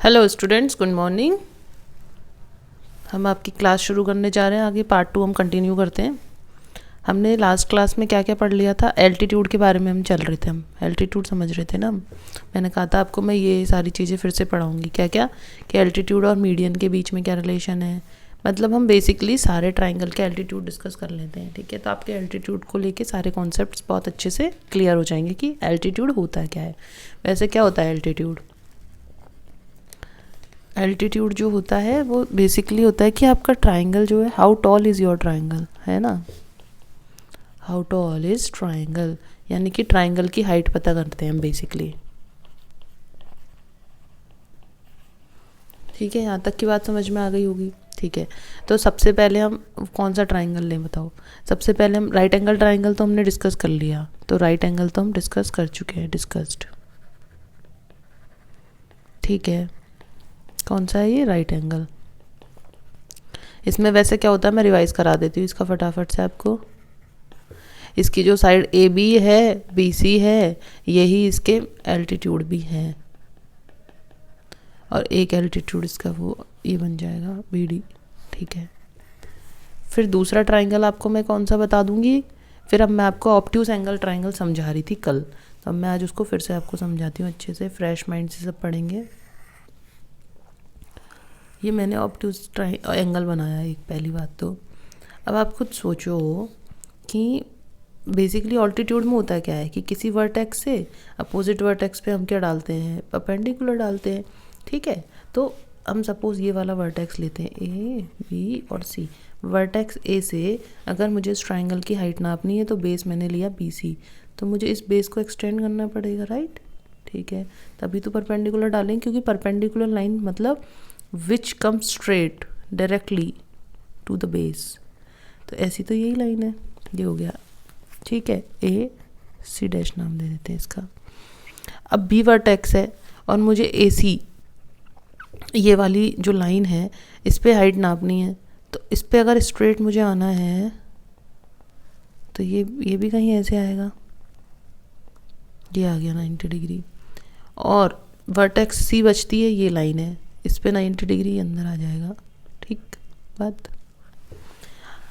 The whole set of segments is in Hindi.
Hello students, good morning. हम आपकी क्लास शुरू करने जा रहे हैं। आगे पार्ट 2 हम कंटिन्यू करते हैं। हमने लास्ट क्लास में क्या क्या पढ़ लिया था? एल्टीट्यूड के बारे में हम चल रहे थे। हम एल्टीट्यूड समझ रहे थे ना हम। मैंने कहा था आपको मैं ये सारी चीज़ें फिर से पढ़ाऊँगी। क्या क्या कि एल्टीट्यूड और मीडियन के बीच में क्या रिलेशन है। मतलब हम बेसिकली सारे ट्राइंगल के एल्टीट्यूड डिस्कस कर लेते हैं, ठीक है। तो आपके एल्टीट्यूड को लेके सारे कॉन्सेप्ट्स बहुत अच्छे से क्लियर हो जाएंगे कि एल्टीट्यूड होता क्या है। वैसे क्या होता है एल्टीट्यूड? एल्टीट्यूड जो होता है वो बेसिकली होता है कि आपका ट्राइंगल जो है, how tall is your triangle, है ना। हाउ टॉल इज़ ट्राइंगल, यानी कि ट्राइंगल की हाइट पता करते हैं हम बेसिकली। ठीक है, यहाँ तक की बात समझ में आ गई होगी। ठीक है, तो सबसे पहले हम कौन सा ट्राइंगल लें बताओ। सबसे पहले हम राइट एंगल ट्राइंगल तो हमने डिस्कस कर लिया, तो राइट एंगल तो हम डिस्कस कर चुके हैं, डिस्कस्ड। ठीक है, कौन सा है ये? Right angle. इसमें वैसे क्या होता है, मैं रिवाइज करा देती हूँ इसका फटाफट से आपको। इसकी जो साइड ए बी है, बी सी है, यही इसके एल्टीट्यूड भी हैं। और एक एल्टीट्यूड इसका वो ये बन जाएगा बी डी। ठीक है, फिर दूसरा ट्राइंगल आपको मैं कौन सा बता दूंगी। फिर अब मैं आपको ऑब्ट्यूज एंगल ट्राइंगल समझा रही थी कल, तो अब मैं आज उसको फिर से आपको समझाती हूँ अच्छे से। फ्रेश माइंड से सब पढ़ेंगे। ये मैंने ऑब्ट्यूज एंगल बनाया एक, पहली बात तो। अब आप खुद सोचो कि बेसिकली ऑल्टीट्यूड में होता क्या है कि किसी वर्टेक्स से अपोजिट वर्टेक्स पे हम क्या डालते हैं? परपेंडिकुलर डालते हैं। ठीक है, तो हम सपोज ये वाला वर्टेक्स लेते हैं, ए बी और सी। वर्टेक्स ए से अगर मुझे इस ट्राइंगल की हाइट नापनी है तो बेस मैंने लिया बी सी, तो मुझे इस बेस को एक्सटेंड करना पड़ेगा, राइट। ठीक है, तभी तो परपेंडिकुलर डालेंगे, क्योंकि परपेंडिकुलर लाइन मतलब which come straight directly to the base. तो ऐसी तो यही लाइन है, ये हो गया। ठीक है, ए सी डैश नाम दे देते हैं इसका। अब बी वर्टेक्स है और मुझे ए सी ये वाली जो लाइन है इस पे हाइट नापनी है, तो इस पे अगर स्ट्रेट मुझे आना है तो ये भी कहीं ऐसे आएगा, ये आ गया 90 डिग्री। और वर्टेक्स सी बचती है, ये लाइन है, इस पे 90 डिग्री अंदर आ जाएगा। ठीक बात।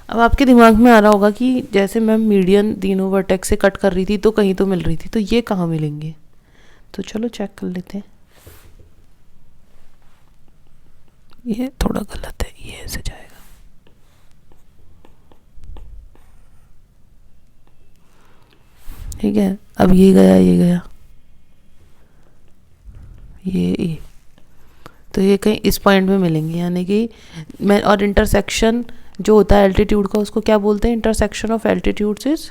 अब आपके दिमाग में आ रहा होगा कि जैसे मैं मीडियन तीनों वर्टेक्स से कट कर रही थी तो कहीं तो मिल रही थी, तो ये कहाँ मिलेंगे? तो चलो चेक कर लेते हैं। ये थोड़ा गलत है, ये ऐसे जाएगा। ठीक है, अब ये गया, ये गया, ये तो ये कहीं इस पॉइंट में मिलेंगे, यानी कि मैं और इंटरसेक्शन जो होता है एल्टीट्यूड का उसको क्या बोलते हैं? इंटरसेक्शन ऑफ एल्टीट्यूड्स इज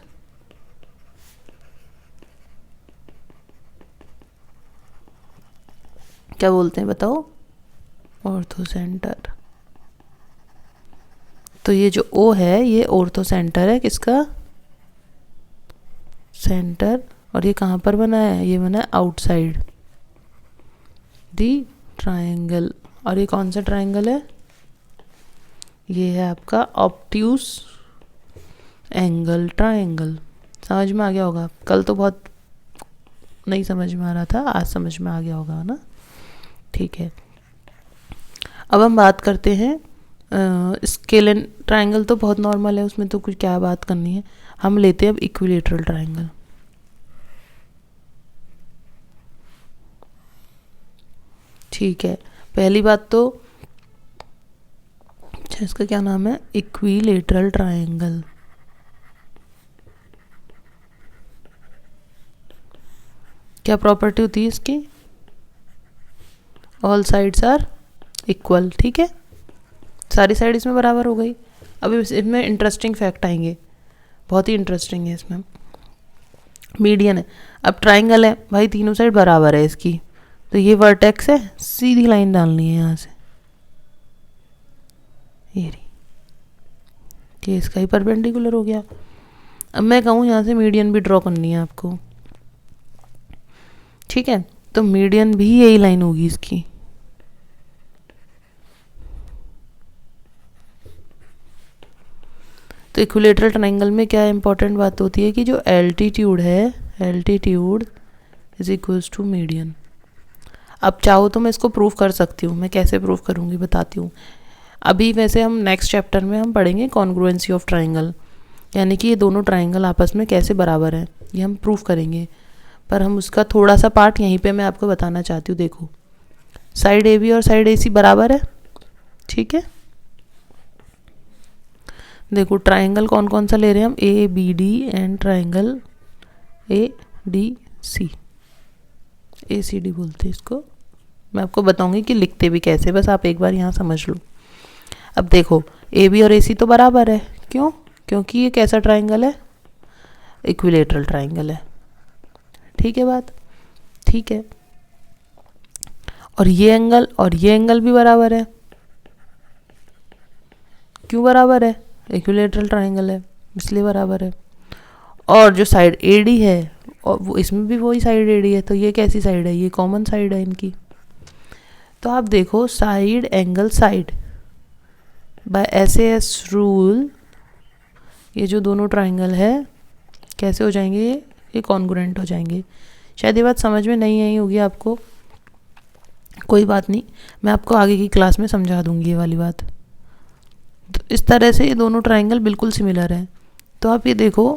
क्या बोलते हैं बताओ? Ortho centre. तो ये जो ओ है ये ऑर्थो सेंटर है, किसका? सेंटर। और ये कहाँ पर बना है? ये बना है आउटसाइड दी ट्राइंगल। और ये कौन सा ट्राइंगल है? ये है आपका ऑब्ट्यूज एंगल ट्राइंगल। समझ में आ गया होगा। कल तो बहुत नहीं समझ में आ रहा था, आज समझ में आ गया होगा ना। ठीक है, अब हम बात करते हैं स्केल एंड ट्राइंगल। तो बहुत नॉर्मल है, उसमें तो कुछ क्या बात करनी है। हम लेते हैं अब इक्विलेटरल ट्राइंगल। ठीक है, पहली बात तो अच्छा, इसका क्या नाम है? Equilateral triangle. क्या प्रॉपर्टी होती है इसकी? All sides are equal. ठीक है, सारी साइड इसमें बराबर हो गई। अब इसमें इंटरेस्टिंग फैक्ट आएंगे, बहुत ही इंटरेस्टिंग है इसमें। मीडियन है, अब ट्राइंगल है भाई, तीनों साइड बराबर है इसकी, तो ये वर्टेक्स है, सीधी लाइन डालनी है यहाँ से, ये रही, ये इसका ही परपेंडिकुलर हो गया। अब मैं कहूँ यहाँ से मीडियन भी ड्रॉ करनी है आपको। ठीक है, तो मीडियन भी यही लाइन होगी इसकी। तो इक्विलेटरल ट्राइंगल में क्या इंपॉर्टेंट बात होती है कि जो एल्टीट्यूड है, altitude is equals to median. अब चाहो तो मैं इसको प्रूफ कर सकती हूँ, मैं कैसे प्रूफ करूँगी बताती हूँ। अभी वैसे हम नेक्स्ट चैप्टर में हम पढ़ेंगे कॉन्ग्रुएंसी ऑफ ट्राइंगल, यानी कि ये दोनों ट्राइंगल आपस में कैसे बराबर हैं, ये हम प्रूफ करेंगे। पर हम उसका थोड़ा सा पार्ट यहीं पे मैं आपको बताना चाहती हूँ। देखो साइड ए बी और साइड ए सी बराबर है, ठीक है। देखो ट्राइंगल कौन कौन सा ले रहे हैं हम, A B D and triangle A D C, A C D बोलते हैं इसको। मैं आपको बताऊंगी कि लिखते भी कैसे, बस आप एक बार यहाँ समझ लो। अब देखो ए बी और ए सी तो बराबर है, क्यों? क्योंकि ये कैसा ट्राइंगल है, इक्विलेटरल ट्राइंगल है, ठीक है बात, ठीक है। और ये एंगल भी बराबर है, क्यों बराबर है, इक्विलेटरल ट्राइंगल है इसलिए बराबर है। और जो साइड ए डी है, और वो इसमें भी वही साइड ए डी है, तो ये कैसी साइड है, ये कॉमन साइड है इनकी। तो आप देखो side angle side by S rule, ये जो दोनों ट्राइंगल है कैसे हो जाएंगे, ये कॉन्ग्रुएंट हो जाएंगे। शायद ये बात समझ में नहीं आई होगी आपको, कोई बात नहीं, मैं आपको आगे की क्लास में समझा दूंगी ये वाली बात। तो इस तरह से ये दोनों ट्राइंगल बिल्कुल सिमिलर हैं। तो आप ये देखो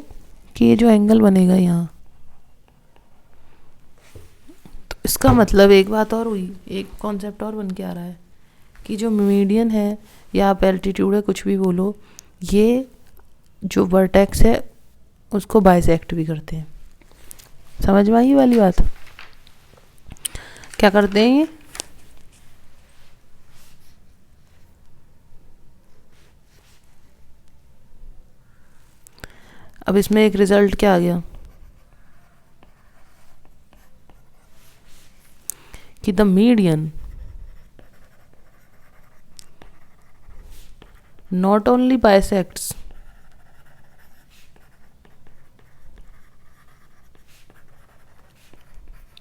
कि ये जो एंगल बनेगा यहाँ, तो इसका मतलब एक बात और हुई, एक कॉन्सेप्ट और बन के आ रहा है कि जो मीडियन है या आप एल्टीट्यूड है कुछ भी बोलो, ये जो वर्टेक्स है उसको बाइसेक्ट भी करते हैं। समझ में आई ये वाली बात, क्या करते हैं ये, अब इसमें एक रिजल्ट क्या आ गया कि the median not only bisects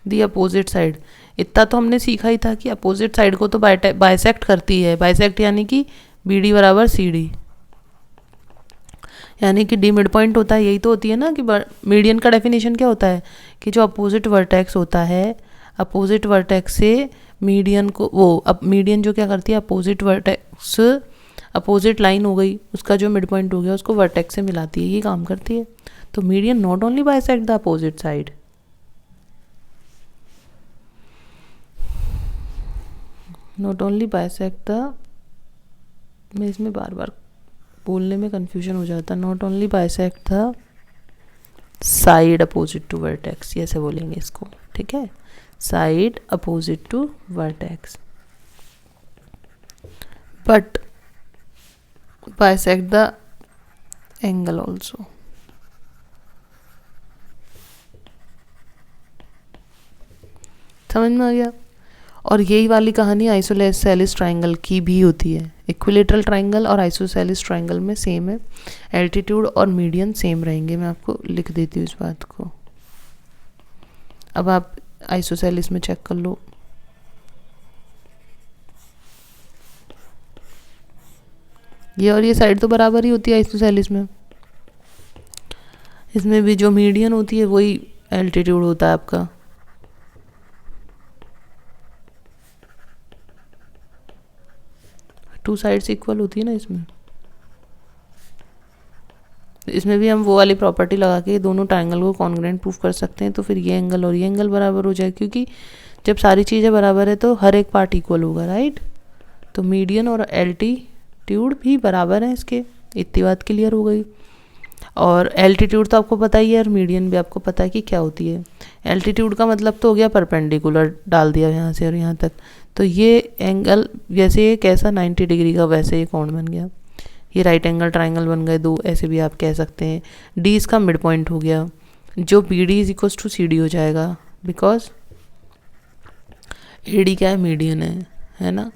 the opposite side. इतना तो हमने सीखा ही था कि अपोजिट साइड को तो बाइसेक्ट करती है, बाइसेक्ट यानी कि बी डी बराबर सी डी, यानी कि डी मिड पॉइंट होता है, यही तो होती है ना कि मीडियन का डेफिनेशन क्या होता है कि जो अपोजिट वर्टेक्स होता है, अपोजिट वर्टेक्स से मीडियन को, वो अब मीडियन जो क्या करती है, अपोजिट वर्टेक्स, अपोजिट लाइन हो गई, उसका जो मिड पॉइंट हो गया उसको वर्टेक्स से मिलाती है, ये काम करती है। तो median not only bisect the opposite side, not only bisect the, मैं इसमें बार बार बोलने में कंफ्यूजन हो जाता है, not only bisect the side opposite to vertex, ऐसे बोलेंगे इसको, ठीक है, side opposite to vertex, but bisect the angle also. समझ में आ गया। और यही वाली कहानी आइसोसेलेस ट्राइंगल की भी होती है। इक्विलेटरल ट्राइंगल और आइसोसेलेस ट्राइंगल में सेम है, एल्टीट्यूड और मीडियन सेम रहेंगे। मैं आपको लिख देती हूँ इस बात को। अब आप आइसोसेलेस में चेक कर लो, ये और ये साइड तो बराबर ही होती है आइसोसेलेस में, इसमें भी जो मीडियन होती है वही एल्टीट्यूड होता है आपका। टू साइड्स इक्वल होती है ना इसमें, इसमें भी हम वो वाली प्रॉपर्टी लगा के दोनों ट्रायंगल को कॉन्ग्रुएंट प्रूफ कर सकते हैं। तो फिर ये एंगल और ये एंगल बराबर हो जाए, क्योंकि जब सारी चीज़ें बराबर है तो हर एक पार्ट इक्वल होगा, राइट। तो मीडियन और एल्टीट्यूड भी बराबर है इसके, इतनी बात क्लियर हो गई। और एल्टीट्यूड तो आपको पता ही है और मीडियन भी आपको पता है कि क्या होती है। एल्टीट्यूड का मतलब तो हो गया परपेंडिकुलर, डाल दिया यहाँ से और यहाँ तक। तो ये एंगल जैसे ये कैसा 90 डिग्री का, वैसे ये कौन बन गया, ये राइट एंगल ट्राइंगल बन गए दो, ऐसे भी आप कह सकते हैं। डी इसका मिड पॉइंट हो गया, जो B D is equals to C D हो जाएगा, बिकॉज ए डी क्या है, मीडियन है ना।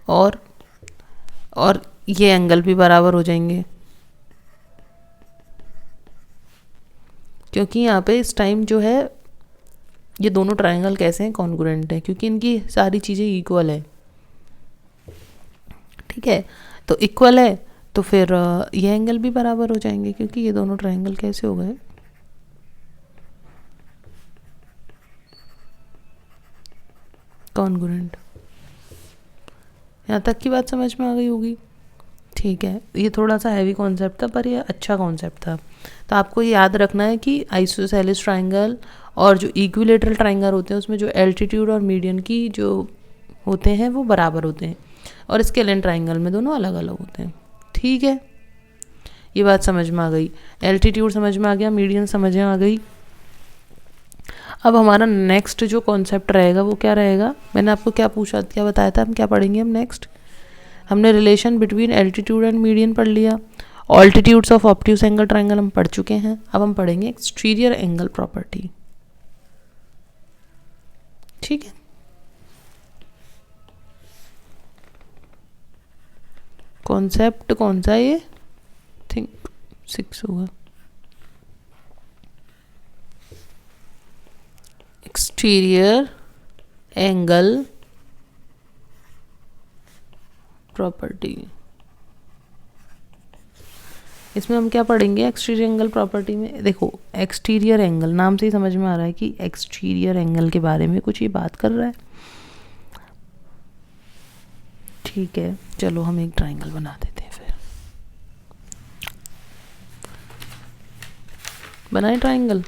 और ये एंगल भी बराबर हो जाएंगे, क्योंकि यहाँ पे इस टाइम जो है ये दोनों ट्रायंगल कैसे हैं, कॉन्ग्रुएंट है, क्योंकि इनकी सारी चीज़ें इक्वल है, ठीक है। तो इक्वल है तो फिर ये एंगल भी बराबर हो जाएंगे, क्योंकि ये दोनों ट्रायंगल कैसे हो गए, कॉन्ग्रुएंट। यहाँ तक की बात समझ में आ गई होगी। ठीक है, ये थोड़ा सा हैवी कॉन्सेप्ट था पर ये अच्छा कॉन्सेप्ट था। तो आपको ये याद रखना है कि आइसोसेलेस ट्रायंगल और जो इक्विलेटरल ट्रायंगल होते हैं उसमें जो एल्टीट्यूड और मीडियन की जो होते हैं वो बराबर होते हैं, और स्केलेन ट्रायंगल में दोनों अलग अलग होते हैं। ठीक है, ये बात समझ में आ गई। एल्टीट्यूड समझ में आ गया, मीडियन समझ में आ गई। अब हमारा नेक्स्ट जो कॉन्सेप्ट रहेगा वो क्या रहेगा? मैंने आपको क्या पूछा, क्या बताया था, हम क्या पढ़ेंगे हम नेक्स्ट? हमने relation between altitude and median पढ़ लिया। Altitudes of obtuse angle triangle हम पढ़ चुके हैं। अब हम पढ़ेंगे एक्सटीरियर एंगल प्रॉपर्टी। ठीक है, कॉन्सेप्ट कौन सा ये? थिंक 6 होगा। Exterior angle property. इसमें हम क्या पढ़ेंगे एक्सटीरियर एंगल प्रॉपर्टी में? देखो, एक्सटीरियर एंगल नाम से ही समझ में आ रहा है कि एक्सटीरियर एंगल के बारे में कुछ ये बात कर रहा है। ठीक है, चलो हम एक ट्रायंगल बना देते हैं। फिर बनाए ट्रायंगल।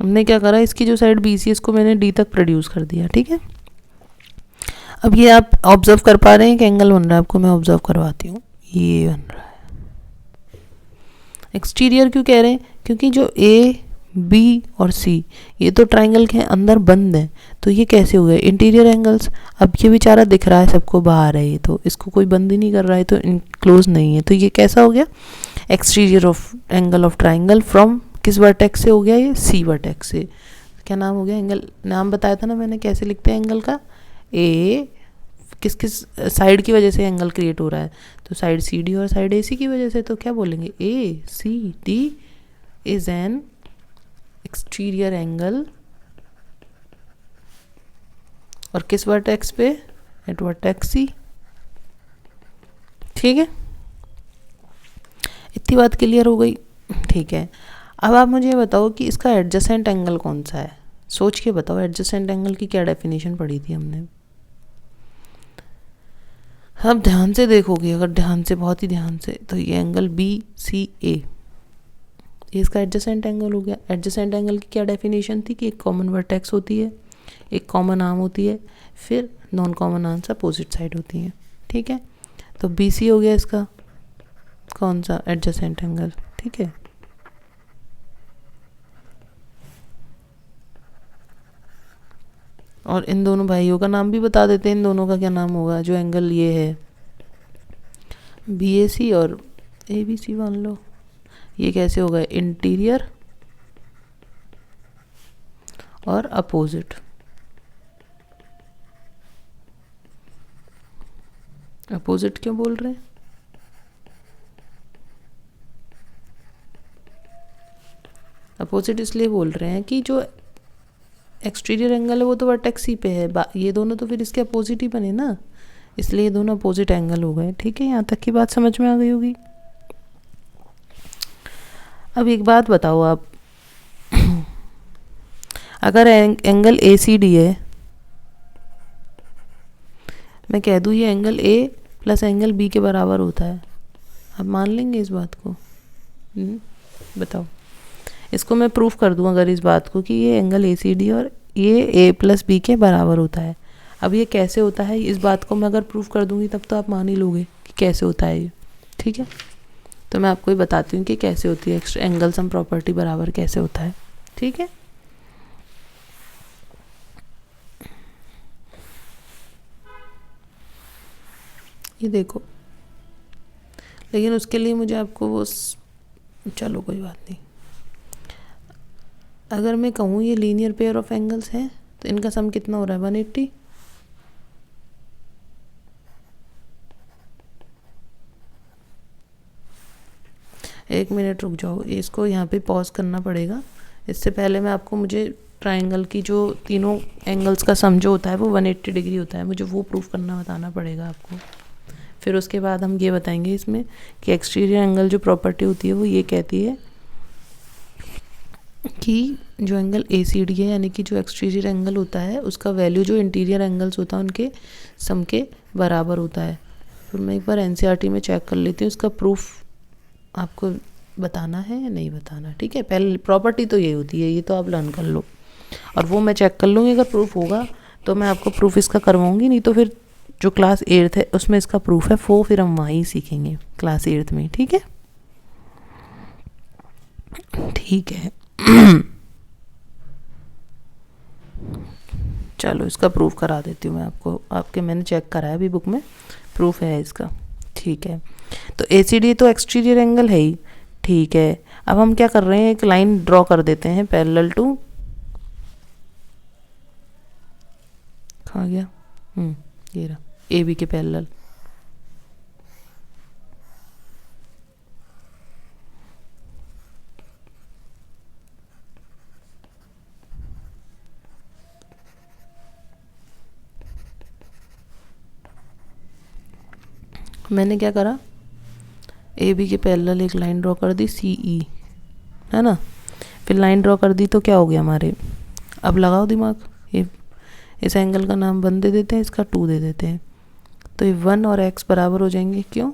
हमने क्या करा, इसकी जो साइड बी सी इसको मैंने डी तक प्रोड्यूस कर दिया। ठीक है, अब ये आप ऑब्जर्व कर पा रहे हैं कि एंगल बन रहा है, आपको मैं ऑब्जर्व करवाती हूँ। ये बन रहा है। एक्सटीरियर क्यों कह रहे हैं? क्योंकि जो ए बी और सी ये तो ट्रायंगल के अंदर बंद है, तो ये कैसे हो गए इंटीरियर एंगल्स। अब ये बेचारा दिख रहा है सबको बाहर है, ये तो इसको कोई बंद ही नहीं कर रहा है, तो इनक्लोज नहीं है, तो ये कैसा हो गया exterior of angle of triangle from किस वर्टेक्स से हो गया? ये सी वर्टेक्स से। क्या नाम हो गया? एंगल नाम बताया था ना मैंने, कैसे लिखते हैं एंगल का? ए किस किस साइड की वजह से एंगल क्रिएट हो रहा है? तो साइड सी डी और साइड ए सी की वजह से। तो क्या बोलेंगे? A C D is an exterior angle, और किस वर्टेक्स पे? At vertex C. ठीक है, इतनी बात क्लियर हो गई। ठीक है, अब आप मुझे बताओ कि इसका एडजेसेंट एंगल कौन सा है? सोच के बताओ, एडजेसेंट एंगल की क्या डेफिनेशन पढ़ी थी हमने? अब ध्यान से देखोगे, अगर ध्यान से, बहुत ही ध्यान से, तो ये एंगल बी सी ए, ये इसका एडजेसेंट एंगल हो गया। एडजेसेंट एंगल की क्या डेफिनेशन थी? कि एक कॉमन वर्टेक्स होती है, एक कॉमन आर्म होती है, फिर non common arms opposite side होती हैं। ठीक है, तो बी सी हो गया इसका कौन सा? Adjacent angle. ठीक है, और इन दोनों भाइयों का नाम भी बता देते हैं। इन दोनों का क्या नाम होगा? जो एंगल ये है बी ए सी और ए बी सी मान लो, ये कैसे होगा? इंटीरियर और अपोजिट। अपोजिट क्यों बोल रहे हैं? अपोजिट इसलिए बोल रहे हैं कि जो एक्सटीरियर एंगल है वो तो वर्टेक्स सी पे है, ये दोनों तो फिर इसके अपोजिट ही बने ना, इसलिए ये दोनों अपोजिट एंगल हो गए। ठीक है, यहाँ तक की बात समझ में आ गई होगी। अब एक बात बताओ आप, अगर एंगल ए सी डी है, मैं कह दूँ ये angle A plus angle B के बराबर होता है, आप मान लेंगे इस बात को? बताओ, इसको मैं प्रूफ कर दूँ अगर इस बात को कि ये एंगल ए सी डी और ये ए प्लस बी के बराबर होता है। अब ये कैसे होता है, इस बात को मैं अगर प्रूफ कर दूँगी तब तो आप मान ही लोगे कि कैसे होता है ये। ठीक है, तो मैं आपको ही बताती हूँ कि कैसे होती है एंगल सम प्रॉपर्टी बराबर कैसे होता है। ठीक है, ये देखो, लेकिन उसके लिए मुझे आपको वो, चलो कोई बात नहीं, अगर मैं कहूँ ये लीनियर पेयर ऑफ एंगल्स हैं तो इनका सम कितना हो रहा है? 180। एक मिनट रुक जाओ, इसको यहाँ पे पॉज करना पड़ेगा। इससे पहले मैं आपको, मुझे ट्राइंगल की जो तीनों एंगल्स का सम जो होता है वो 180 डिग्री होता है, मुझे वो प्रूफ करना बताना पड़ेगा आपको। फिर उसके बाद हम ये बताएंगे इसमें कि एक्सटीरियर एंगल जो प्रॉपर्टी होती है वो ये कहती है कि जो एंगल ACD है, यानी कि जो एक्सटीरियर एंगल होता है उसका वैल्यू जो इंटीरियर एंगल्स होता है उनके सम के बराबर होता है। फिर मैं एक बार NCERT में चेक कर लेती हूँ, इसका प्रूफ आपको बताना है या नहीं बताना। ठीक है, पहले प्रॉपर्टी तो ये होती है, ये तो आप लर्न कर लो और वो मैं चेक कर लूँगी। अगर प्रूफ होगा तो मैं आपको प्रूफ इसका करवाऊँगी, नहीं तो फिर जो क्लास 8th है उसमें इसका प्रूफ है, वो फिर हम वहीं सीखेंगे क्लास 8th में। ठीक है, ठीक है। चलो इसका प्रूफ करा देती हूँ मैं आपको, आपके मैंने चेक करा है अभी बुक में, प्रूफ है इसका। ठीक है, तो ACD तो एक्सटीरियर एंगल है ही। ठीक है, अब हम क्या कर रहे हैं, एक लाइन ड्रॉ कर देते हैं पैरेलल टू, कहाँ गया, ये रहा, AB के पैरेलल। मैंने क्या करा, AB के पैरेलल एक लाइन ड्रॉ कर दी CE, है ना। फिर लाइन ड्रॉ कर दी तो क्या हो गया हमारे, अब लगाओ दिमाग, ये इस एंगल का नाम 1 दे देते हैं, इसका 2 दे देते हैं, तो ये 1 और x बराबर हो जाएंगे, क्यों,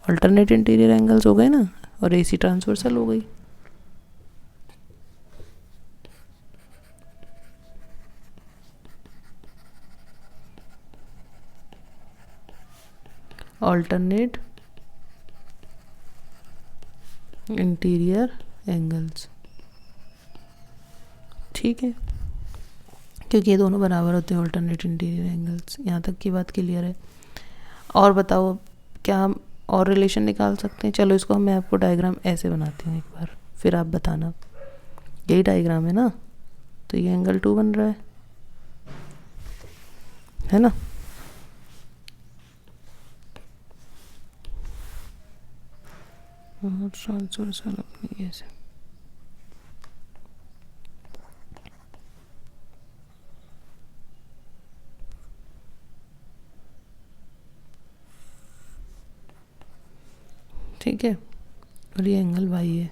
अल्टरनेट इंटीरियर एंगल्स हो गए ना, और AC ट्रांसवर्सल हो गई। अल्टरनेट इंटीरियर एंगल्स, ठीक है, क्योंकि ये दोनों बराबर होते हैं अल्टरनेट इंटीरियर एंगल्स। यहाँ तक की बात क्लियर है। और बताओ क्या हम और रिलेशन निकाल सकते हैं। चलो इसको मैं आपको डायग्राम ऐसे बनाती हूँ एक बार, फिर आप बताना। यही डायग्राम है ना, तो ये एंगल 2 बन रहा है ना। ट्रांसवर्सल अपनी ऐसे, ठीक है, और ये एंगल y है,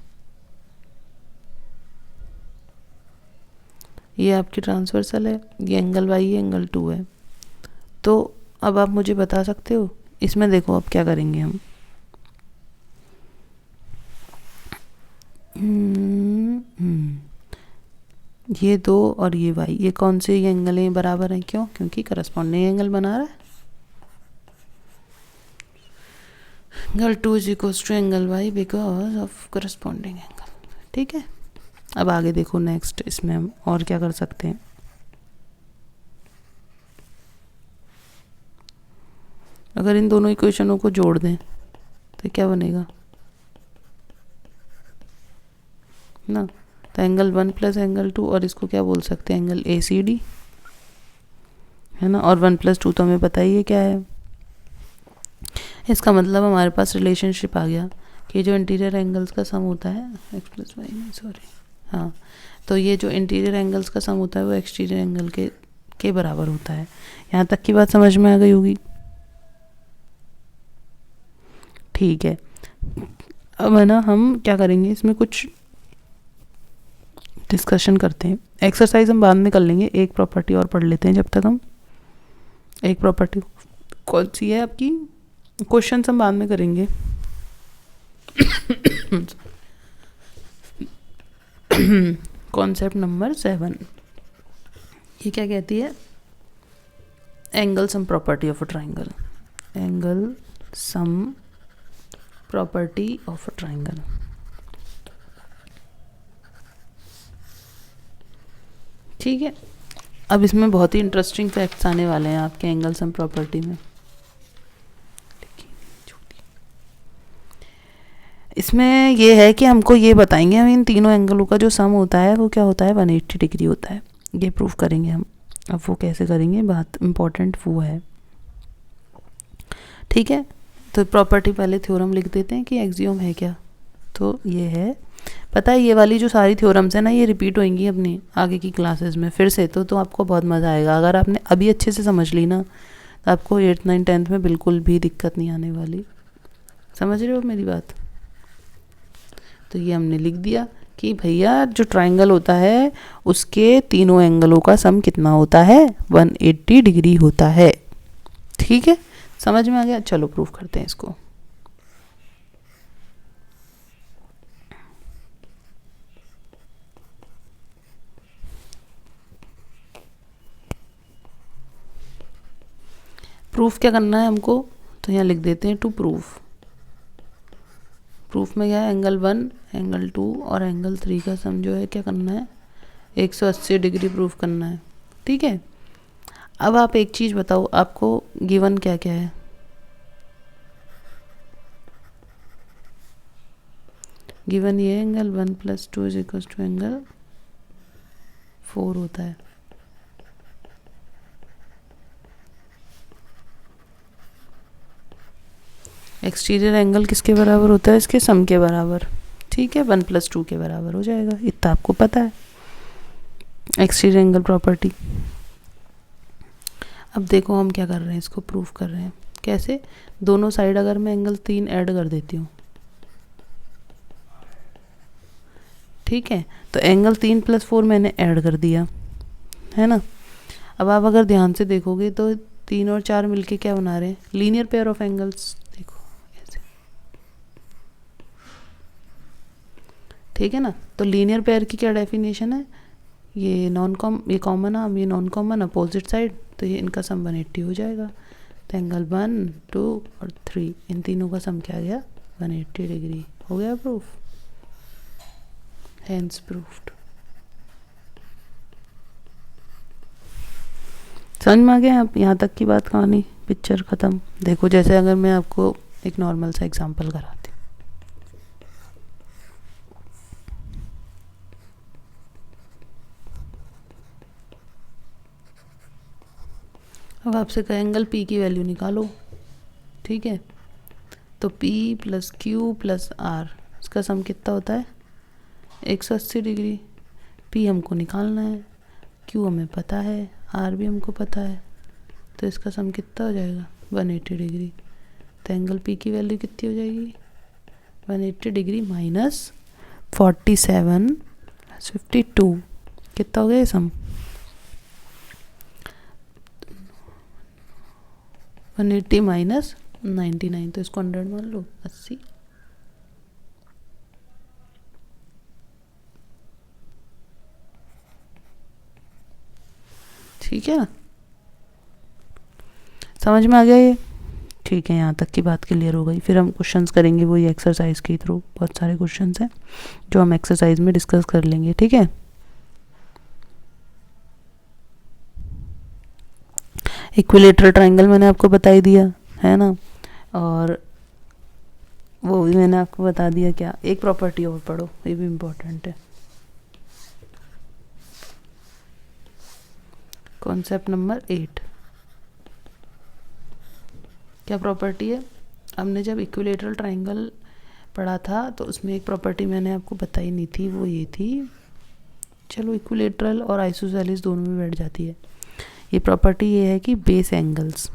ये आपकी ट्रांसवर्सल है, ये एंगल y है, एंगल 2 है। तो अब आप मुझे बता सकते हो, इसमें देखो अब क्या करेंगे हम, ये 2 और ये y, ये कौन से एंगल हैं, बराबर हैं, क्यों, क्योंकि करस्पॉन्डिंग एंगल बना रहा है। Angle 2 is equals to angle y because of corresponding angle. ठीक है, अब आगे देखो नेक्स्ट, इसमें हम और क्या कर सकते हैं। अगर इन दोनों इक्वेशनों को जोड़ दें तो क्या बनेगा ना, तो एंगल 1 प्लस एंगल 2, और इसको क्या बोल सकते हैं, एंगल ACD, है ना। और 1 प्लस 2 तो हमें पता ही है क्या है। इसका मतलब हमारे पास रिलेशनशिप आ गया कि जो इंटीरियर एंगल्स का सम होता है, x प्लस वाई नहीं सॉरी, हाँ, तो ये जो इंटीरियर एंगल्स का सम होता है वो एक्सटीरियर एंगल के बराबर होता है। यहाँ तक की बात समझ में आ गई होगी। ठीक है, अब है ना, हम क्या करेंगे, इसमें कुछ डिस्कशन करते हैं। एक्सरसाइज हम बाद में कर लेंगे, एक प्रॉपर्टी और पढ़ लेते हैं जब तक हम। एक प्रॉपर्टी कौन सी है आपकी, क्वेश्चन हम बाद में करेंगे। कॉन्सेप्ट नंबर 7, ये क्या कहती है, angle sum property of a triangle, angle sum property of a triangle. ठीक है, अब इसमें बहुत ही इंटरेस्टिंग फैक्ट्स आने वाले हैं आपके एंगल सम प्रॉपर्टी में। इसमें ये है कि हमको ये बताएंगे, हम इन तीनों एंगलों का जो सम होता है वो क्या होता है, 180 डिग्री होता है। ये प्रूफ करेंगे हम। अब वो कैसे करेंगे, बात इम्पोर्टेंट वो है। ठीक है, तो प्रॉपर्टी पहले थ्योरम लिख देते हैं कि एक्सियोम है क्या। तो ये है, पता है ये वाली जो सारी थ्योरम्स है ना, ये रिपीट होंगी अपनी आगे की क्लासेस में फिर से, तो आपको बहुत मज़ा आएगा। अगर आपने अभी अच्छे से समझ ली ना, तो आपको 8th 9th 10th में बिल्कुल भी दिक्कत नहीं आने वाली। समझ रहे हो मेरी बात? तो ये हमने लिख दिया कि भैया जो ट्राइंगल होता है उसके तीनों एंगलों का सम कितना होता है, 180 डिग्री होता है। ठीक है, समझ में आ गया? चलो प्रूफ करते हैं इसको। प्रूफ क्या करना है हमको, तो यहाँ लिख देते हैं टू प्रूफ। प्रूफ में क्या है, एंगल 1, एंगल 2 और एंगल 3 का सम जो है क्या करना है, 180 डिग्री प्रूफ करना है। ठीक है, अब आप एक चीज़ बताओ, आपको गिवन क्या क्या है? गिवन ये एंगल 1 + 2 = एंगल 4 होता है। एक्सटीरियर एंगल किसके बराबर होता है, इसके सम के बराबर। ठीक है, 1 + 2 के बराबर हो जाएगा, इतना आपको पता है एक्सटीरियर एंगल प्रॉपर्टी। अब देखो हम क्या कर रहे हैं, इसको प्रूफ कर रहे हैं। कैसे? दोनों साइड अगर मैं एंगल 3 ऐड कर देती हूँ, ठीक है, तो एंगल 3 + 4 मैंने ऐड कर दिया, है ना। अब आप अगर ध्यान से देखोगे तो 3 और 4 मिलके क्या बना रहे हैं, लीनियर पेयर ऑफ एंगल्स। देखो ऐसे, ठीक है ना। तो लीनियर पेयर की क्या डेफिनेशन है, ये ये कॉमन है, ये नॉन कॉमन अपोजिट साइड, तो ये इनका सम 180 हो जाएगा। तो एंगल 1, 2 और 3 इन तीनों का सम क्या आ गया, 180 डिग्री। हो गया प्रूफ, हैंस प्रूफ्ड। समझ में आ गया आप? यहाँ तक की बात, कहानी पिक्चर ख़त्म। देखो जैसे अगर मैं आपको एक नॉर्मल सा एग्जांपल कराती हूँ। अब आपसे कहे एंगल पी की वैल्यू निकालो, ठीक है, तो P + Q + R इसका सम कितना होता है, 180 डिग्री। P हमको निकालना है, Q हमें पता है, R भी हमको पता है, तो इसका सम कितना हो जाएगा, 180 डिग्री। तो एंगल P की वैल्यू कितनी हो जाएगी, 180 डिग्री - 47 + 52 कितना हो गया ये सम, 180 - 99, तो इसको 100 मान लो, 80। ठीक है ना, समझ में आ गया ये? ठीक है, यहाँ तक की बात क्लियर हो गई। फिर हम क्वेश्चंस करेंगे वही एक्सरसाइज के थ्रू, बहुत सारे क्वेश्चंस हैं जो हम एक्सरसाइज में डिस्कस कर लेंगे। ठीक है, इक्विलेटरल ट्रायंगल मैंने आपको बता ही दिया है ना, और वो भी मैंने आपको बता दिया। क्या, एक प्रॉपर्टी और पढ़ो, ये भी इम्पोर्टेंट है। कॉन्सेप्ट नंबर 8, क्या प्रॉपर्टी है? हमने जब इक्विलेटरल ट्रायंगल पढ़ा था तो उसमें एक प्रॉपर्टी मैंने आपको बताई नहीं थी, वो ये थी, चलो इक्विलेटरल और आइसोसेलेस दोनों में बैठ जाती है। ये प्रॉपर्टी ये है कि base angles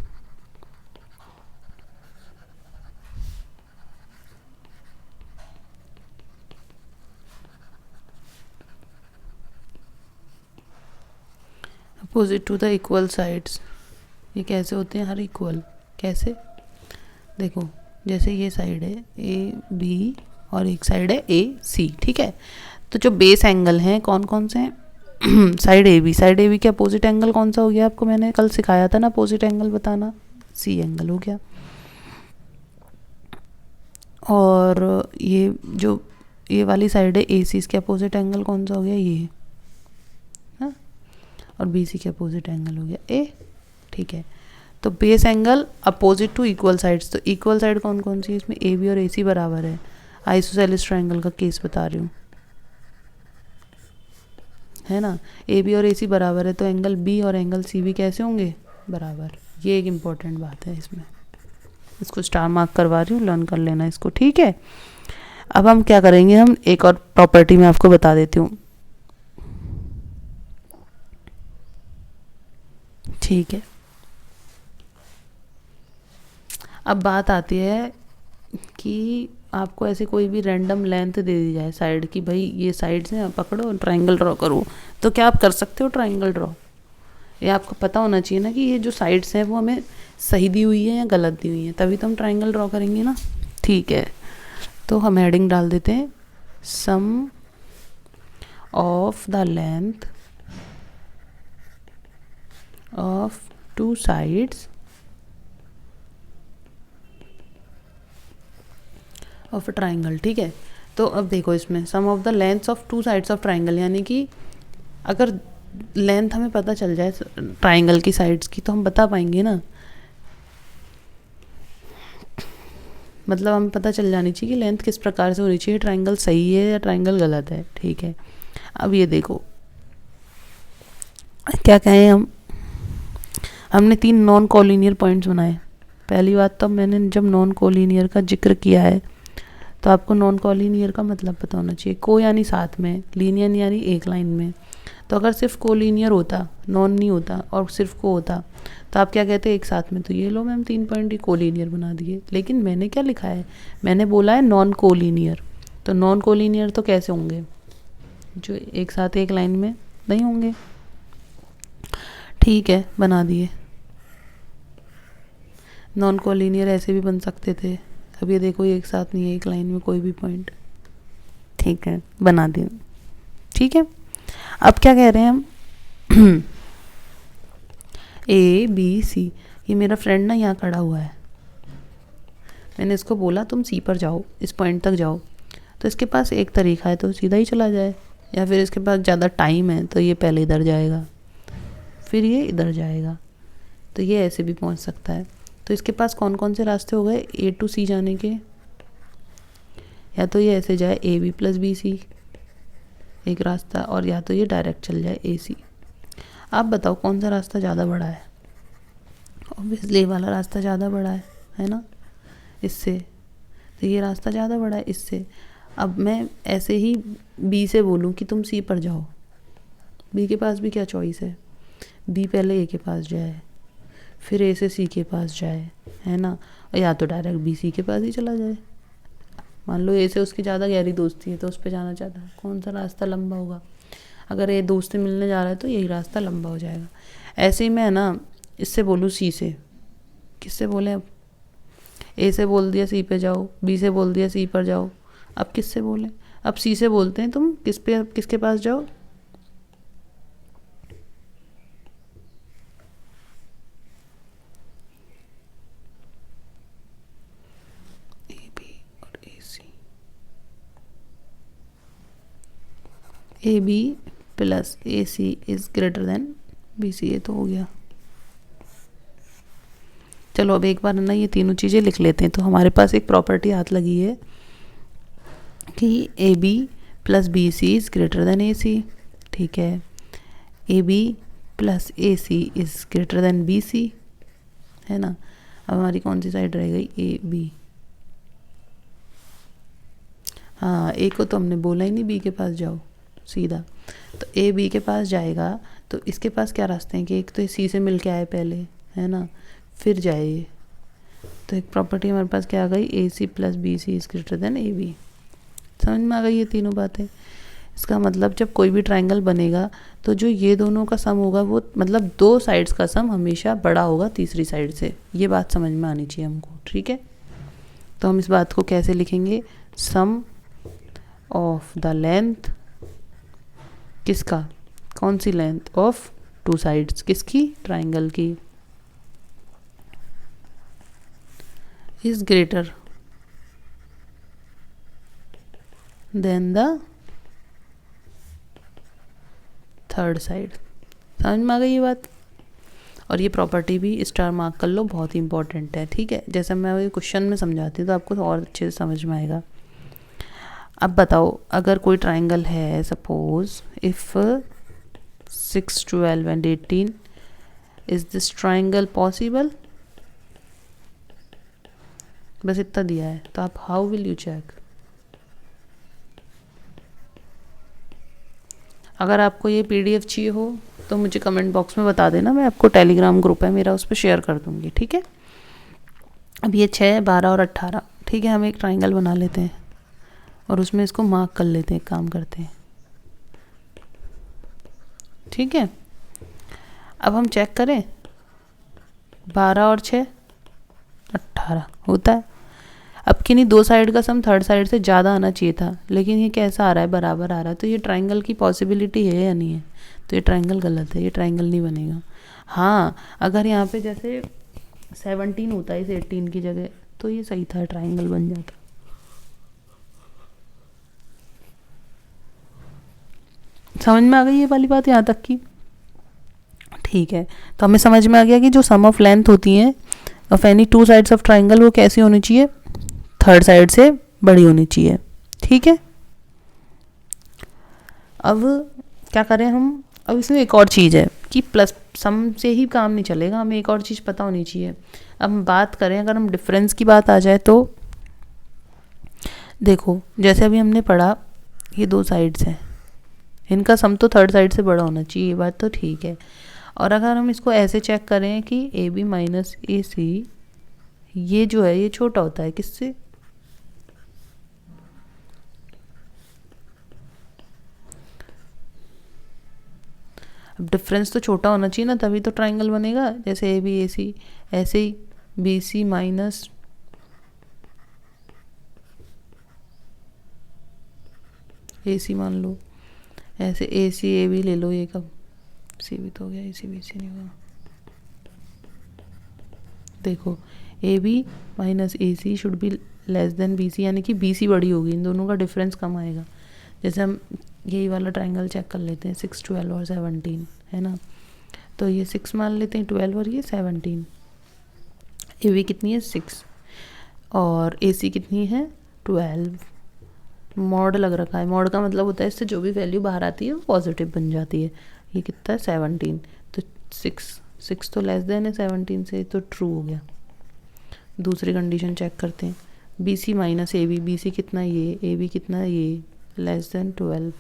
opposite to the equal sides, ये कैसे होते हैं, हर इक्वल। कैसे? देखो जैसे ये साइड है AB और एक साइड है AC, ठीक है। तो जो बेस एंगल हैं कौन कौन से हैं साइड AB के अपोजिट एंगल कौन सा हो गया, आपको मैंने कल सिखाया था ना अपोजिट एंगल बताना, C एंगल हो गया। और ये जो ये वाली साइड है AC, इसके अपोजिट एंगल कौन सा हो गया, ये, हाँ, और BC के अपोजिट एंगल हो गया A। ठीक है, तो base angle opposite to equal sides, तो इक्वल साइड कौन कौन सी है इसमें, AB और AC बराबर है। आइसोसेलेस ट्रायंगल का केस बता रही हूँ, है ना। AB और AC बराबर है तो एंगल B और एंगल C भी कैसे होंगे, बराबर। ये एक इम्पॉर्टेंट बात है इसमें, इसको स्टार मार्क करवा रही हूँ, लर्न कर लेना इसको। ठीक है, अब हम क्या करेंगे, हम एक और प्रॉपर्टी मैं आपको बता देती हूँ। ठीक है, अब बात आती है कि आपको ऐसे कोई भी रैंडम लेंथ दे दी जाए साइड की, भाई ये साइड्स हैं, पकड़ो ट्राइंगल ड्रॉ करो, तो क्या आप कर सकते हो ट्राइंगल ड्रॉ? ये आपको पता होना चाहिए ना कि ये जो साइड्स हैं वो हमें सही दी हुई है या गलत दी हुई है, तभी तो हम ट्राइंगल ड्रॉ करेंगे ना। ठीक है, तो हम हेडिंग डाल देते हैं sum of the length of two sides of triangle. ठीक है, तो अब देखो इसमें sum of the lengths of two sides of triangle, यानी कि अगर लेंथ हमें पता चल जाए ट्राइंगल की साइड्स की तो हम बता पाएंगे ना, मतलब हमें पता चल जानी चाहिए कि लेंथ किस प्रकार से होनी चाहिए, ट्राइंगल सही है या ट्राइंगल गलत है। ठीक है, अब ये देखो क्या कहें हम, हमने 3 नॉन कोलिनियर पॉइंट्स बनाए। पहली बात तो मैंने जब नॉन कोलिनियर का जिक्र किया है तो आपको नॉन कोलिनियर का मतलब पता होना चाहिए। को यानी साथ में, लीनियर यानी एक लाइन में। तो अगर सिर्फ कोलिनियर होता, नॉन नहीं होता और सिर्फ को होता, तो आप क्या कहते एक साथ में, तो ये लो मैम 3 पॉइंट ही कोलिनियर बना दिए। लेकिन मैंने क्या लिखा है, मैंने बोला है नॉन कोलिनियर। तो नॉन कोलिनियर तो कैसे होंगे, जो एक साथ एक लाइन में नहीं होंगे। ठीक है, बना दिए। नॉन कोलिनियर ऐसे भी बन सकते थे। अब ये देखो ये एक साथ नहीं है एक लाइन में कोई भी पॉइंट। ठीक है, बना दिए। ठीक है, अब क्या कह रहे हैं हम ए बी सी, ये मेरा फ्रेंड ना यहाँ खड़ा हुआ है, मैंने इसको बोला तुम सी पर जाओ, इस पॉइंट तक जाओ, तो इसके पास एक तरीका है तो सीधा ही चला जाए, या फिर इसके पास ज़्यादा टाइम है तो ये पहले इधर जाएगा फिर ये इधर जाएगा, तो ये ऐसे भी पहुँच सकता है। तो इसके पास कौन कौन से रास्ते हो गए ए टू सी जाने के, या तो ये ऐसे जाए A B plus B C एक रास्ता, और या तो ये डायरेक्ट चल जाए ए सी। आप बताओ कौन सा रास्ता ज़्यादा बड़ा है, ऑब्वियसली ये वाला रास्ता ज़्यादा बड़ा है ना इससे, तो ये रास्ता ज़्यादा बड़ा है इससे। अब मैं ऐसे ही बी से बोलूँ कि तुम सी पर जाओ, बी के पास भी क्या चॉइस है, बी पहले ए के पास जाए फिर ए से सी के पास जाए, है ना, और या तो डायरेक्ट बी सी के पास ही चला जाए। मान लो ए से उसकी ज़्यादा गहरी दोस्ती है तो उस पर जाना चाहता है, कौन सा रास्ता लंबा होगा, अगर ये दोस्त से मिलने जा रहा है तो यही रास्ता लंबा हो जाएगा। ऐसे ही मैं ना इससे बोलूँ सी से, किससे बोले, अब ए से बोल दिया सी पे जाओ, बी से बोल दिया सी पर जाओ, अब किससे बोले, अब सी से बोलते हैं तुम किसके पास जाओ, ए बी और A C, A B plus A C is greater than B C, ये तो हो गया। चलो अब एक बार ना ये तीनों चीज़ें लिख लेते हैं, तो हमारे पास एक प्रॉपर्टी हाथ लगी है कि A B plus B C is greater than A C. ठीक है, A B plus A C is greater than B C, है ना। अब हमारी कौन सी साइड रह गई, ए बी। हाँ, ए को तो हमने बोला ही नहीं बी के पास जाओ सीधा, तो ए बी के पास जाएगा तो इसके पास क्या रास्ते हैं कि एक तो सी से मिल के आए पहले, है ना, फिर जाए ये, तो एक प्रॉपर्टी हमारे पास क्या आ गई, A C plus B C is greater than A B. समझ में आ गई ये तीनों बातें। इसका मतलब जब कोई भी ट्राइंगल बनेगा तो जो ये दोनों का सम होगा वो मतलब 2 साइड्स का सम हमेशा बड़ा होगा तीसरी साइड से, ये बात समझ में आनी चाहिए हमको। ठीक है, तो हम इस बात को कैसे लिखेंगे, सम ऑफ द लेंथ, किसका, कौन सी लेंथ, ऑफ 2 साइड्स, किसकी, ट्राइंगल की, is greater then the third side. समझ में आ गई ये बात। और ये प्रॉपर्टी भी स्टार मार्क कर लो, बहुत ही इंपॉर्टेंट है। ठीक है, जैसे मैं ये क्वेश्चन में समझाती हूँ तो आपको और अच्छे से समझ में आएगा। अब बताओ अगर कोई ट्राइंगल है, suppose if 6, 12 and 18, is this triangle possible, बस इतना दिया है, तो आप हाउ विल यू चेक, अगर आपको ये PDF चाहिए हो तो मुझे कमेंट बॉक्स में बता देना, मैं आपको टेलीग्राम ग्रुप है मेरा, उस पर शेयर कर दूँगी, ठीक है। अब ये 6, 12 और 18, ठीक है। हम एक ट्राइंगल बना लेते हैं और उसमें इसको मार्क कर लेते हैं, काम करते हैं, ठीक है। अब हम चेक करें, 12 और 6 18 होता है। अब किन्हीं दो साइड का सम थर्ड साइड से ज़्यादा आना चाहिए था, लेकिन ये कैसा आ रहा है, बराबर आ रहा है। तो ये ट्राइंगल की पॉसिबिलिटी है या नहीं है? तो ये ट्राइंगल गलत है, ये ट्राइंगल नहीं बनेगा। हाँ, अगर यहाँ पे जैसे 17 होता है इस 18 की जगह, तो ये सही था, ट्राइंगल बन जाता। समझ में आ गई ये वाली बात यहाँ तक की? ठीक है, तो हमें समझ में आ गया कि जो सम ऑफ लेंथ होती है of any two sides of triangle वो कैसी होनी चाहिए, थर्ड साइड से बड़ी होनी चाहिए, ठीक है। अब क्या करें हम, अब इसमें एक और चीज़ है कि प्लस सम से ही काम नहीं चलेगा, हमें एक और चीज़ पता होनी चाहिए। अब हम बात करें, अगर हम डिफरेंस की बात आ जाए तो देखो, जैसे अभी हमने पढ़ा, ये दो साइड्स हैं, इनका सम तो थर्ड साइड से बड़ा होना चाहिए, ये बात तो ठीक है। और अगर हम इसको ऐसे चेक करें कि AB माइनस AC, ये जो है ये छोटा होता है किससे, अब डिफरेंस तो छोटा होना चाहिए ना, तभी तो ट्राइंगल बनेगा। जैसे AB AC, ऐसे ही BC माइनस AC मान लो, ऐसे AC AB ले लो, ये कब C भी तो हो गया, AC BC नहीं हुआ। देखो AB minus AC should be less than BC, यानी कि BC बड़ी होगी, इन दोनों का डिफरेंस कम आएगा। जैसे हम यही वाला ट्राइंगल चेक कर लेते हैं, 6, 12 और 17 है ना, तो ये 6 मान लेते हैं, 12 और ये 17। AB कितनी है 6 और AC कितनी है 12। मॉड लग रखा है, मॉड का मतलब होता है इससे जो भी वैल्यू बाहर आती है वो पॉजिटिव बन जाती है। ये कितना है 17, तो 6 तो लेस देन है 17 से, तो ट्रू हो गया। दूसरी कंडीशन चेक करते हैं, BC माइनस AB, BC कितना है ये, AB कितना है ये, लेस देन 12,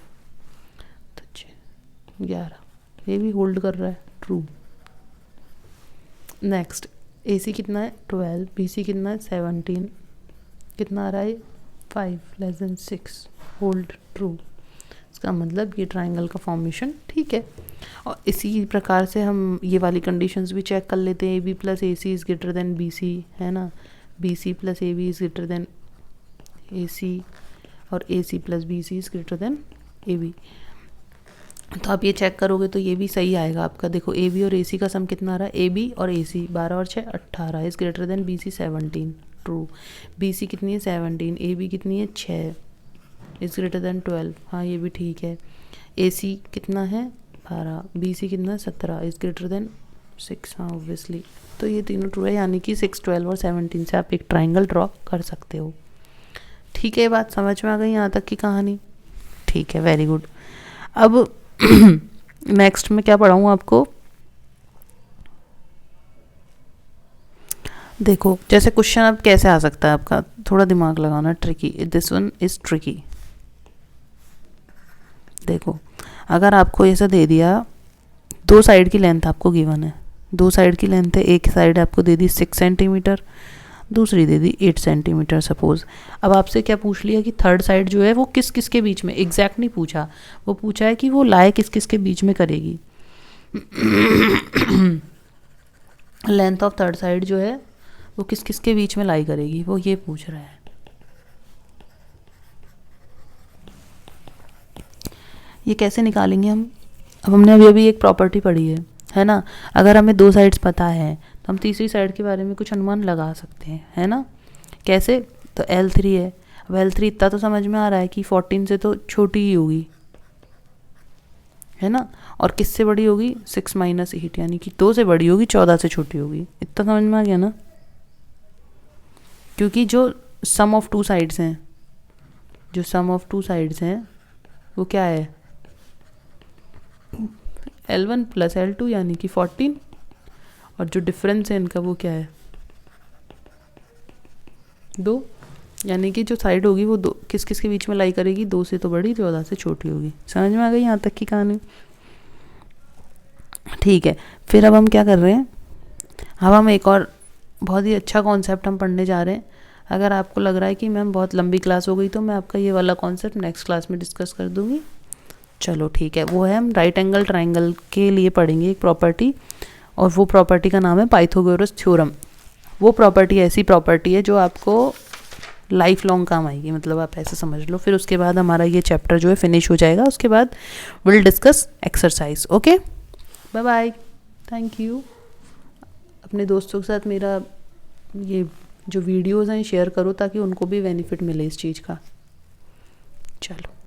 तो 11, ये भी होल्ड कर रहा है, ट्रू। नेक्स्ट AC कितना है 12, BC कितना है 17, कितना आ रहा है 5, लेस देन 6, होल्ड, ट्रू। इसका मतलब ये ट्राइंगल का फॉर्मेशन ठीक है। और इसी प्रकार से हम ये वाली कंडीशंस भी चेक कर लेते हैं, AB plus AC is greater then BC, है ना, BC plus AB is greater then AC, और AC plus BC is greater then AB। तो आप ये चेक करोगे तो ये भी सही आएगा आपका। देखो AB और AC का सम कितना आ रहा है, AB और AC 12 और 6 18 is greater then BC 17, true. BC कितनी है 17, AB कितनी है 6 इज़ ग्रेटर देन 12, हाँ ये भी ठीक है। AC कितना है 12, BC कितना है 17 इज़ ग्रेटर देन 6, हाँ ऑब्वियसली। तो ये तीनों ट्रू है, यानी कि 6, 12 और 17 से आप एक ट्राइंगल ड्रॉ कर सकते हो। ठीक है, ये बात समझ में आ गई यहाँ तक की कहानी? ठीक है, वेरी गुड। अब नेक्स्ट में क्या पढ़ाऊँ आपको, देखो जैसे क्वेश्चन अब कैसे आ सकता है आपका, थोड़ा दिमाग लगाना, tricky, this one is tricky. देखो अगर आपको ऐसा दे दिया, दो साइड की लेंथ आपको गिवन है, दो साइड की लेंथ है, एक साइड आपको दे दी 6 सेंटीमीटर, दूसरी दे दी 8 सेंटीमीटर सपोज। अब आपसे क्या पूछ लिया कि थर्ड साइड जो है वो किस किस के बीच में, एग्जैक्ट नहीं पूछा, वो पूछा है कि वो लाए किस किस के बीच में करेगी। लेंथ ऑफ थर्ड साइड जो है वो किस किस के बीच में लाई करेगी, वो ये पूछ रहा है। ये कैसे निकालेंगे हम, अब हमने अभी एक प्रॉपर्टी पढ़ी है ना, अगर हमें दो साइड्स पता है तो हम तीसरी साइड के बारे में कुछ अनुमान लगा सकते हैं, है ना। कैसे, तो L3 है, अब L3 इतना तो समझ में आ रहा है कि 14 से तो छोटी ही होगी, है ना, और किससे बड़ी होगी 6 माइनस 8, यानी कि 2 से बड़ी होगी, 14 से छोटी होगी। इतना समझ में आ गया ना, क्योंकि जो सम ऑफ टू साइड्स हैं, जो सम ऑफ टू साइड्स हैं वो क्या है L1 प्लस L2 यानी कि 14, और जो डिफरेंस है इनका वो क्या है 2, यानी कि जो साइड होगी वो दो किस किस के बीच में लाई करेगी, 2 से तो बड़ी, 14 से छोटी होगी। समझ में आ गई यहाँ तक की कहानी? ठीक है, फिर अब हम क्या कर रहे हैं, अब हम एक और बहुत ही अच्छा कॉन्सेप्ट हम पढ़ने जा रहे हैं। अगर आपको लग रहा है कि मैम बहुत लंबी क्लास हो गई तो मैं आपका ये वाला कॉन्सेप्ट नेक्स्ट क्लास में डिस्कस कर दूँगी। चलो ठीक है, वो है हम राइट एंगल ट्राइंगल के लिए पढ़ेंगे एक प्रॉपर्टी, और वो प्रॉपर्टी का नाम है पाइथागोरस थ्योरम। वो प्रॉपर्टी ऐसी प्रॉपर्टी है जो आपको लाइफ लॉन्ग काम आएगी, मतलब आप ऐसे समझ लो। फिर उसके बाद हमारा ये चैप्टर जो है फिनिश हो जाएगा, उसके बाद will discuss exercise. Okay, bye bye, thank you. अपने दोस्तों के साथ मेरा ये जो वीडियोज़ हैं शेयर करो ताकि उनको भी बेनिफिट मिले इस चीज़ का। चलो।